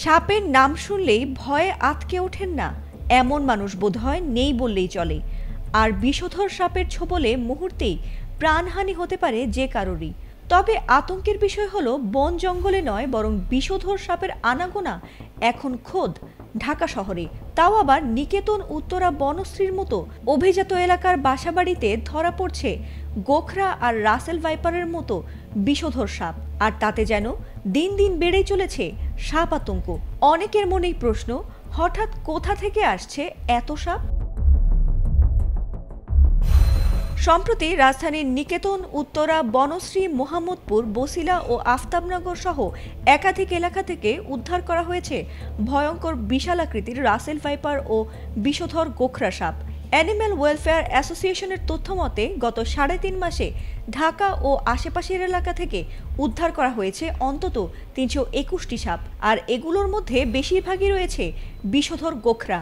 সাপের নাম শুনলেই ভয়ে আঁতকে ওঠেন না এমন মানুষ বোধহয় নেই বললেই চলে। আর বিষধর সাপের ছোবলে মুহূর্তেই প্রাণহানি হতে পারে যে কারোরই। তবে আতঙ্কের বিষয় হলো বন জঙ্গলে নয়, বরং বিষধর সাপের আনাগোনা এখন খোদ ঢাকা শহরে, তাও আবার নিকেতন উত্তরা বনশ্রীর মতো অভিজাত এলাকার বাসাবাড়িতে ধরা পড়ছে গোখরা আর রাসেল ভাইপারের মতো বিষধর সাপ। আর তাতে যেন দিন দিন বেড়েই চলেছে সাপ আতঙ্ক। অনেকের মনেই প্রশ্ন, হঠাৎ কোথা থেকে আসছে এত সাপ? সম্প্রতি রাজধানীর নিকেতন, উত্তরা, বনশ্রী, মোহাম্মদপুর, বছিলা ও আফতাবনগর সহ একাধিক এলাকা থেকে উদ্ধার করা হয়েছে ভয়ঙ্কর বিশালাকৃতির রাসেল ভাইপার ও বিষধর গোখরা সাপ। অ্যানিম্যাল ওয়েলফেয়ার অ্যাসোসিয়েশনের তথ্য মতে গত ৩.৫ মাসে ঢাকা ও আশেপাশের এলাকা থেকে উদ্ধার করা হয়েছে অন্তত ৩২১টি সাপ, আর এগুলোর মধ্যে বেশিরভাগই রয়েছে বিষধর গোখরা।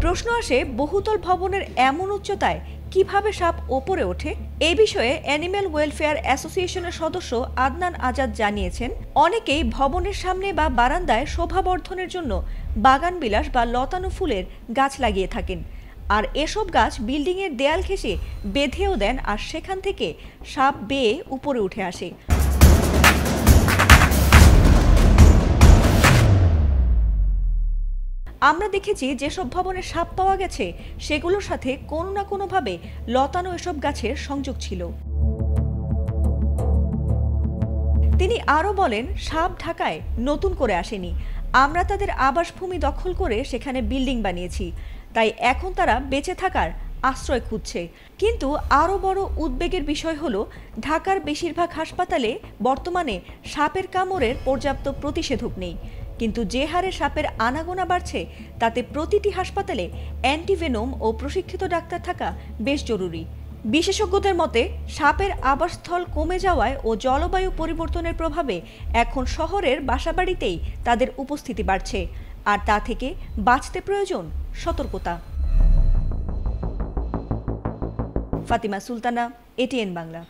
প্রশ্ন আসে, বহুতল ভবনের এমন উচ্চতায় কিভাবে সাপ ওপরে ওঠে? এই বিষয়ে অ্যানিম্যাল ওয়েলফেয়ার অ্যাসোসিয়েশনের সদস্য আদনান আজাদ জানিয়েছেন, অনেকেই ভবনের সামনে বা বারান্দায় শোভাবর্ধনের জন্য বাগান বিলাস বা লতানো ফুলের গাছ লাগিয়ে থাকেন। আর এসব গাছ বিল্ডিংয়ের দেয়াল ঘেঁষে বেঁধেও দেন, আর সেখান থেকে সাপ বেয়ে উপরে উঠে আসে। আমরা দেখেছি যেসব ভবনে সাপ পাওয়া গেছে সেগুলোর সাথে কোনো না কোনোভাবে লতানো এসব গাছের সংযোগ ছিল। তিনি আরও বলেন, সাপ ঢাকায় নতুন করে আসেনি, আমরা তাদের আবাসভূমি দখল করে সেখানে বিল্ডিং বানিয়েছি, তাই এখন তারা বেঁচে থাকার আশ্রয় খুঁজছে। কিন্তু আরও বড় উদ্বেগের বিষয় হলো, ঢাকার বেশিরভাগ হাসপাতালে বর্তমানে সাপের কামড়ের পর্যাপ্ত প্রতিষেধক নেই। কিন্তু যে হারে সাপের আনাগোনা বাড়ছে তাতে প্রতিটি হাসপাতালে অ্যান্টিভেনম ও প্রশিক্ষিত ডাক্তার থাকা বেশ জরুরি। বিশেষজ্ঞদের মতে, সাপের আবাসস্থল কমে যাওয়ায় ও জলবায়ু পরিবর্তনের প্রভাবে এখন শহরের বাসাবাড়িতেই তাদের উপস্থিতি বাড়ছে, আর তা থেকে বাঁচতে প্রয়োজন সতর্কতা। ফাতিমা সুলতানা, এটিএন বাংলা।